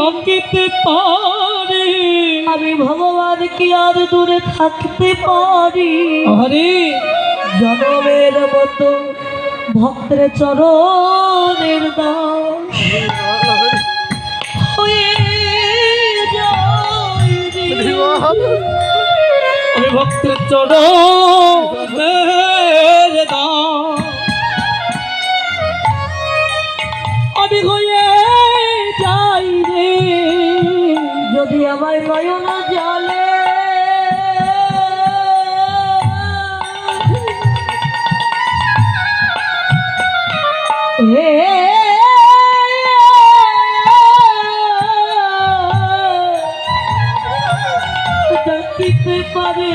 ডাকিতে পারি, আমি ভগবান কি আর দূরে থাকতে পারি। আরে জনমের মতো ভক্তের চরণের দাস হয়ে যাই রে। আমি ভক্তের চরণের দাস, আমি হয়ে যাই রে। যদি আমার নয়ন জলে ডাকিতে পারে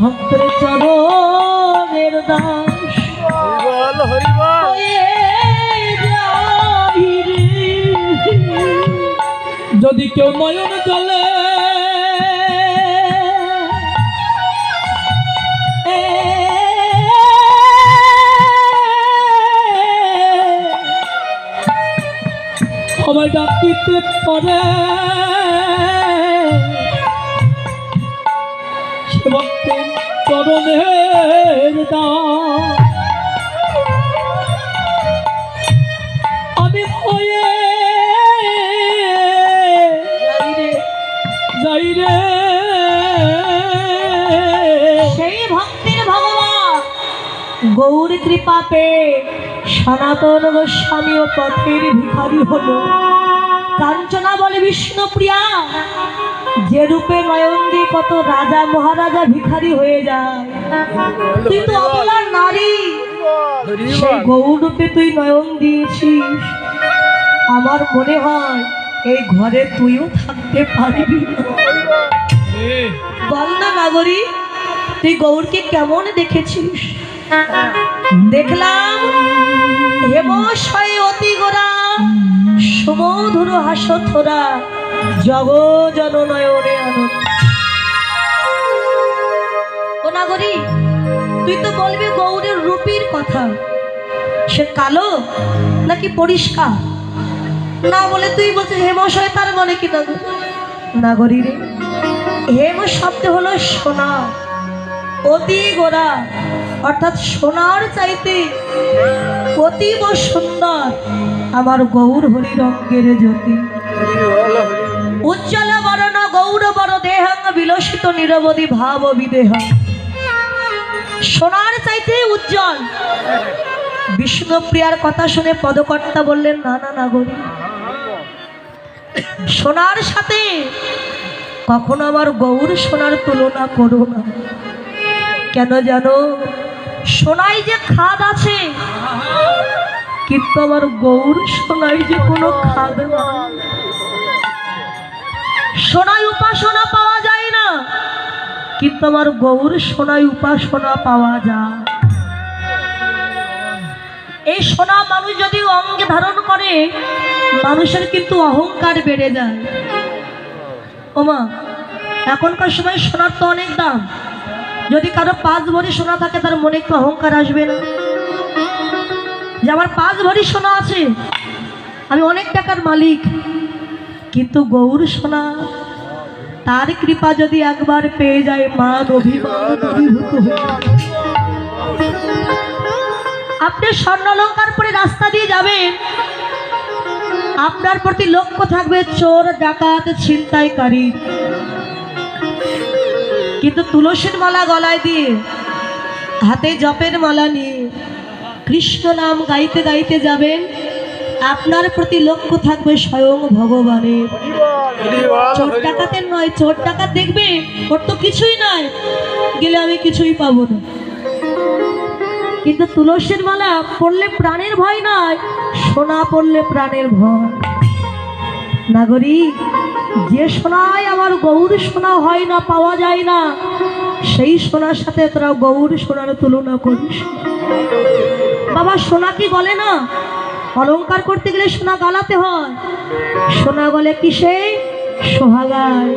ভক্তের চরণের দাস হয়ে যাই রে। যদি কেউ নয়ন জলে আমায় ডাকিতে পারে, সে ভক্তের চরণের দাস আমি হয়ে যাই রে। সেই ভক্তির ভগবান গৌর কৃপা পেয়ে সনাতন গোস্বামী ও পথের ভিখারি হলো। কাঞ্চনা বলে বিষ্ণুপ্রিয়া, যে রূপে নয়ন দিয়ে কত রাজা মহারাজা ভিখারি হয়ে যায়, তুই তো অবলার নারী, সেই গৌর রূপে তুই নয়ন দিয়েছিস। আমার মনে হয় এই ঘরে তুইও থাকতে পারবি না। বল না নাগরী, তুই গৌরকে কেমন দেখেছিস? দেখলাম হেমশয় অতি গোরা, সুমধুর হাসথরা, জগজন নয়নে আনন্দ। ও নাগরী, তুই তো বলবি গৌরের রূপের কথা, সে কালো নাকি পরিষ্কার? না বলে তুই বলছিস হেমশয়, তার মানে কি নাগরী রে? হেম শব্দ হলো সোনা, অতি গোরা অর্থাৎ সোনার চাইতে অতীব সুন্দর আমার গৌর হরি রঙ্গের জ্যোতি। উজ্জ্বল বরণ গৌর বর দেহাঙ্গ বিলসিত নিরবধি ভাব বিদেহ, সোনার চাইতে উজ্জ্বল। বিষ্ণুপ্রিয়ার কথা শুনে পদকর্তা বললেন, না না নাগরী, সোনার সাথে কখনো আমার গৌর সোনার তুলনা করো না। কেন জানো? সোনায় যে খাদ আছে, কিন্তু আমার গৌর সোনায় যে কোনো খাদ না। সোনায় উপাসনা পাওয়া যায় না, কিন্তু আমার গৌর সোনায় উপাসনা পাওয়া যায়। এই সোনা মানুষ যদি অঙ্গে ধারণ করে, মানুষের কিন্তু অহংকার বেড়ে যায়। ওমা, এখনকার সময় সোনার তো অনেক দাম। যদি কারো 5 ভরি সোনা থাকে, তার মনে একটু অহংকার আসবে না যে আমার 5 ভরি সোনা আছে, আমি অনেক টাকার মালিক? কিন্তু গৌর সোনা, তার কৃপা যদি একবার পেয়ে যায়, মান অভিমান অভিভূত হয়ে যায়। আপনি স্বর্ণালঙ্কার পরে রাস্তা দিয়ে যাবেন, আপনার প্রতি লক্ষ্য থাকবে চোর, ডাকাত, ছিনতাইকারী। কিন্তু তুলসীর মালা গলায় দিয়ে, হাতে জপের মালা নিয়ে কৃষ্ণ নাম গাইতে গাইতে যাবেন, আপনার প্রতি লক্ষ্য থাকবে স্বয়ং ভগবানের। চোর ডাকাতের নয়, চোর ডাকাত দেখবে ওর তো কিছুই নয়, গেলে আমি কিছুই পাবো না। কিন্তু তুলসীর মালা পড়লে প্রাণের ভয় নয়, সোনা পড়লে প্রাণের ভয়। নাগরিক, যে সোনায় আমার গৌর সোনা হয় না, পাওয়া যায় না, সেই সোনার সাথে তোরা গৌর সোনার তুলনা করিস। বাবা, সোনা কি গলে না? অলংকার করতে গেলে সোনা গালাতে হয়। সোনা গলে কিসে? সোহাগায়।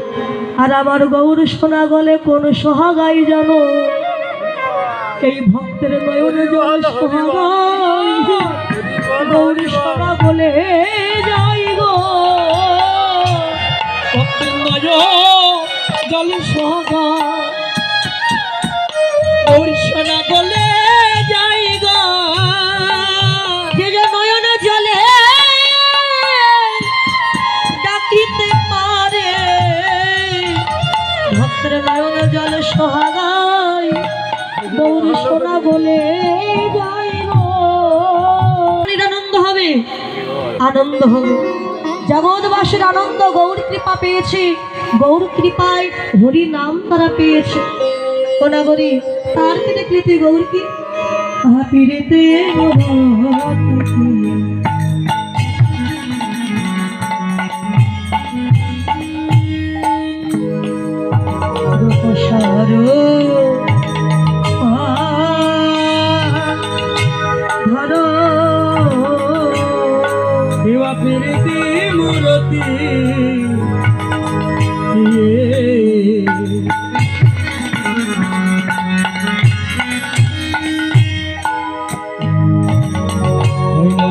আর আমার গৌর সোনা গলে কোন সোহাগাই জানো? এই ভক্তের নয়নে জল সোহাগায়, গৌর সোনা বলে যাই গো। সোহাগাই গৌরী সোনা বলে যাইব। আনন্দ হবে, আনন্দ হবে, জগৎবাসীর আনন্দ। গৌর কৃপা পেয়েছে, গৌর কৃপায় হরি নাম তারা পেয়েছে। কোনাগরি তার কি দেখলি তুই গৌর কি হাপিরেতে ধরো বিবা প্রীতি মূরতি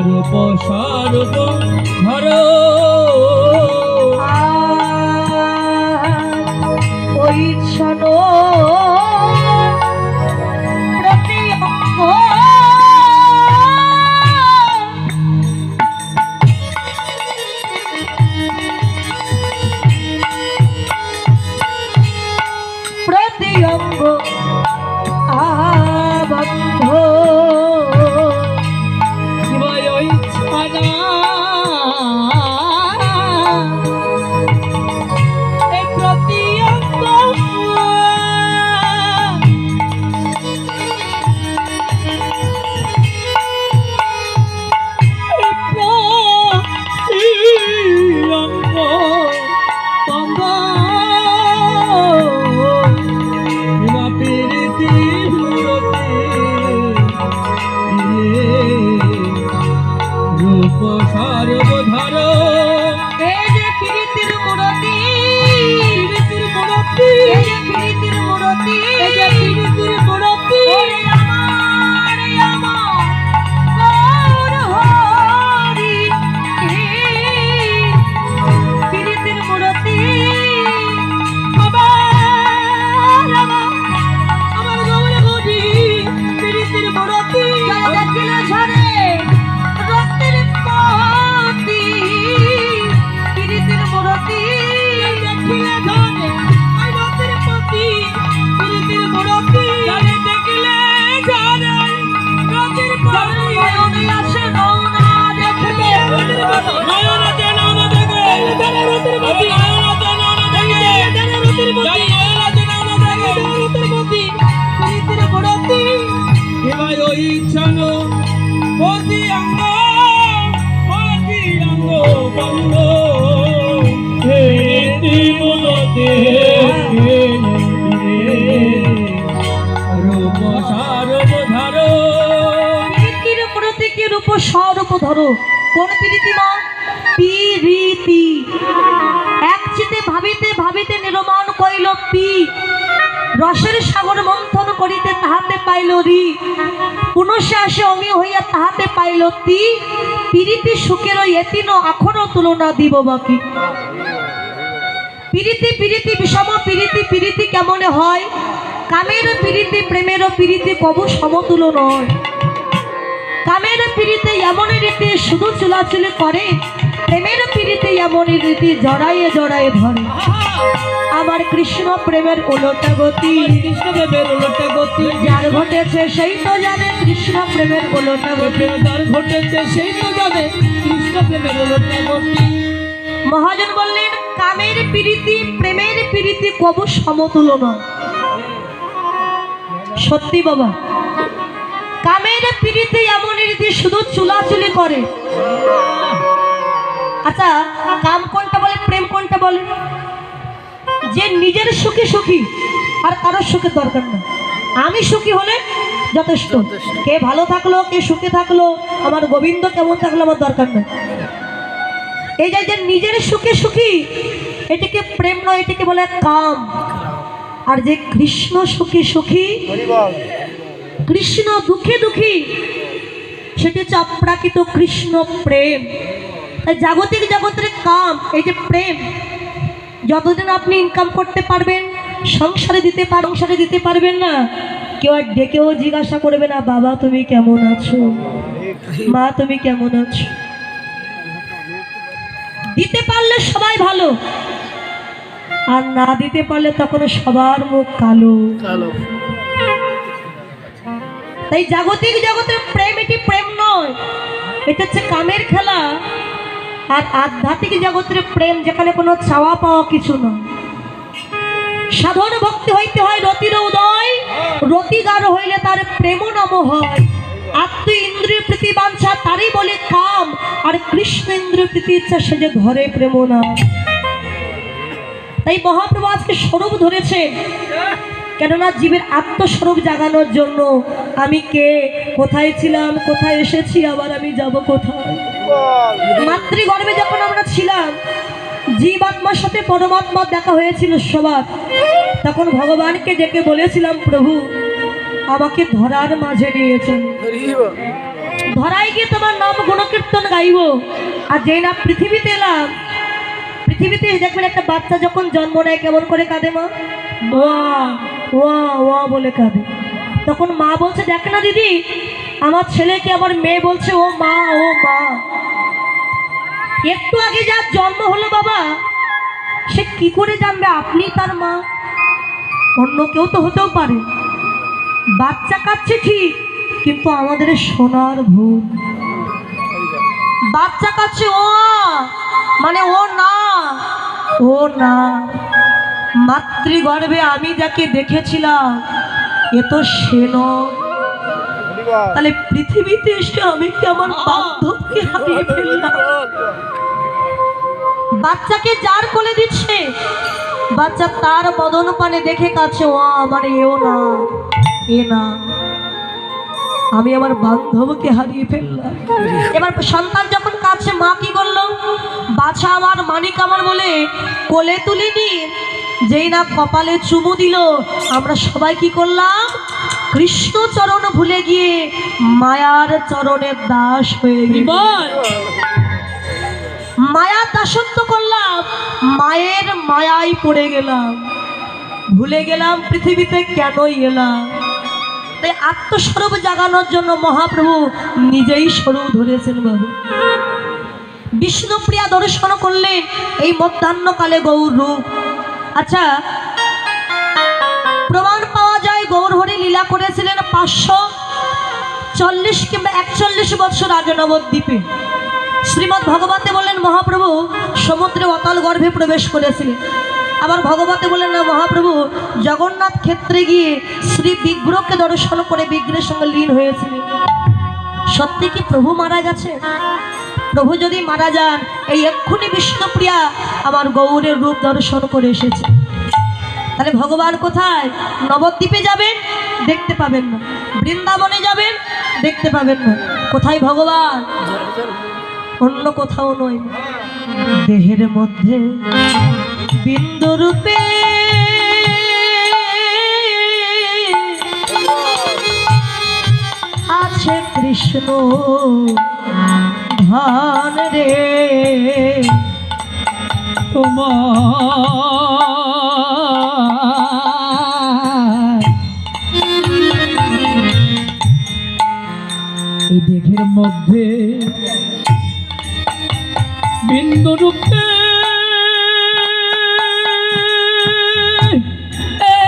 রূপ স্বরূপ ধরো ওই ছন প্রতি অঙ্গ প্রতি অঙ্গ আবন্ধ স্বরূপ ধরো। কোন প্রীতি মা? প্রীতি। এক চিতে ভাবিতে ভাবিতে নির্মাণ কইল পি, রসের সাগর মন্থন করিতে তাহাতে পাইল রি, পুনশে আসে অমি হইয়া তাহাতে পাইল তি, প্রীতি সুখের এতিন এখনো তুলনা দিব বাকি। প্রীতি প্রীতি বিষম প্রীতি, প্রীতি কেমনে হয়? কামের প্রীতি প্রেমের প্রীতি কবু সমতুল নয়। কামের প্রীতি এমন রীতি শুধু চুলাচুলি করে, প্রেমের প্রীতি এমন রীতি জড়াইয়ে জড়াইয়ে ধরে। আমার কৃষ্ণ প্রেমের উলটা গতি, কৃষ্ণ প্রেমের উলটা গতি যার ঘটেছে সেই তো জানে কৃষ্ণ প্রেমের উলটা গতি। যার ঘটেছে সেই তো জানে কৃষ্ণ প্রেমের উলটা গতি। মহাজন বললেন কামের প্রীতি প্রেমের প্রীতি কবু সমতুল নয়। সত্যি বাবা, কামের প্রীতি এমন রীতি শুধু চুলাচুলি করে। আচ্ছা, কাম কোনটা বলে, প্রেম কোনটা বলে? যে নিজের সুখী সুখী, আর কারোর সুখের দরকার না। আমি সুখী হলে যথেষ্ট। কে ভালো থাকলো, কে সুখে থাকলো, আমার গোবিন্দ কেমন থাকলো আমার দরকার নেই। এই যে নিজের সুখে সুখী, এটাকে প্রেম নয়, এটাকে বলে কাম। আর যে কৃষ্ণ সুখী সুখী, কৃষ্ণ দুঃখে দুঃখী, সেটি হচ্ছে অপ্রাকৃত কৃষ্ণ প্রেম। তাই জাগতিক জগতের কাম, এই যে প্রেম, যতদিন আপনি ইনকাম করতে পারবেন, সংসারে দিতে পারবেন না, কেউ আর ডেকেও জিজ্ঞাসা করবে না বাবা তুমি কেমন আছো, মা তুমি কেমন আছো। দিতে পারলে সবাই ভালো, আর না দিতে পারলে তখন সবার মুখ কালো। তাই জাগতিক জগতে প্রেম, এটি প্রেম নয়, এটা হচ্ছে কামের খেলা। আর আধ্যাত্মিক জগতের প্রেম যেখানে কোনো চাওয়া পাওয়া কিছু নয়। সাধন ভক্তি হইতে হয় রতির উদয়, রতিগার হইলে তার প্রেম নাম হয়। আত্ম ইন্দ্রিয় প্রীতি বাঞ্ছা তারই বলে কাম, আর কৃষ্ণ ইন্দ্রিয় প্রীতি ইচ্ছা সে যে ঘরে প্রেম না। তাই মহাপ্রভু আজকে স্বরূপ ধরেছেন, কেননা জীবের আত্মস্বরূপ জাগানোর জন্য। আমি কে, কোথায় ছিলাম, কোথায় এসেছি, আবার আমি যাব কোথায়। মাতৃগর্ভে যখন আমরা ছিলাম, জীবাত্মার সাথে পরমাত্মার দেখা হয়েছিল সবার। তখন ভগবানকে ডেকে বলেছিলাম, প্রভু আমাকে ধরার মাঝে নিয়েছেন, ধরায় গিয়ে তোমার নাম গুণকীর্তন গাইব। আর যেই না পৃথিবীতে এলাম, পৃথিবীতে দেখবেন একটা বাচ্চা যখন জন্ম নেয় কেমন করে কাঁদে মা, ওয়া ওয়া ওয়া বলে কাঁদে। তখন মা বলছে, দেখ না দিদি, আমার ছেলেকে আমার মেয়ে বলছে ও মা, ও মা। একটু আগে যার জন্ম হলো বাবা, সে কি করে জানবে আপনি তার মা? অন্য কেউ তো হতেও পারে। বাচ্চা কাচ্ছে ঠিক, কিন্তু আমাদের সোনার ভুল। বাচ্চা কাচ্ছে ও মানে ও না, ও না। মাতৃগর্ভে আমি যাকে দেখেছিলাম এ তো সে নয়। তাহলে পৃথিবীতে এসে আমি কি আমার বান্ধবকে হারিয়ে ফেললাম? বাচ্চাকে যার কোলে দিচ্ছে, বাচ্চা তার বদন পানে দেখে কাছে, ও আমার এও না, এ না, আমি আমার বান্ধবকে হারিয়ে ফেললাম। এবার সন্তান যখন কাছে, মা কি করলো, বাছা আমার, মানিক আমার বলে কোলে তুলিনি, যেই না কপালে চুমু দিল, আমরা সবাই কি করলাম, কৃষ্ণ চরণ ভুলে গিয়ে মায়ার চরণের দাস হয়ে গেল। মায়া দাসত্ব করলাম, মায়ের মায়ায় পড়ে গেলাম, ভুলে গেলাম পৃথিবীতে কেনই এলাম। তাই আত্মস্বরূপ জাগানোর জন্য মহাপ্রভু নিজেই স্বরূপ ধরেছেন বাবু। বিষ্ণুপ্রিয়া দর্শন করলেন এই মধ্যাহ্নকালে গৌর রূপ। আচ্ছা, প্রমাণ পাওয়া যায় গৌর হরি লীলা করেছিলেন 540 কিংবা 41 বছর আগে নবদ্বীপে। শ্রীমদ্ ভগবতে বললেন মহাপ্রভু সমুদ্রে অতল গর্ভে প্রবেশ করেছিলেন। আবার ভগবতে বললেন না, মহাপ্রভু জগন্নাথ ক্ষেত্রে গিয়ে শ্রী বিগ্রহকে দর্শন করে বিগ্রহের সঙ্গে লীন হয়েছিলেন। সত্যি কি প্রভু মারা গেছে? প্রভু যদি মারা যান, এই এক্ষুনি বিষ্ণুপ্রিয়া আমার গৌরের রূপ দর্শন করে এসেছে। তাহলে ভগবান কোথায়? নবদ্বীপে যাবেন, দেখতে পাবেন না। বৃন্দাবনে যাবেন, দেখতে পাবেন না। কোথায় ভগবান? অন্য কোথাও নয়, দেহের মধ্যে বিন্দু রূপে আছে কৃষ্ণ ধান রে তোমার। এই দেহের মধ্যে বিন্দু রূপে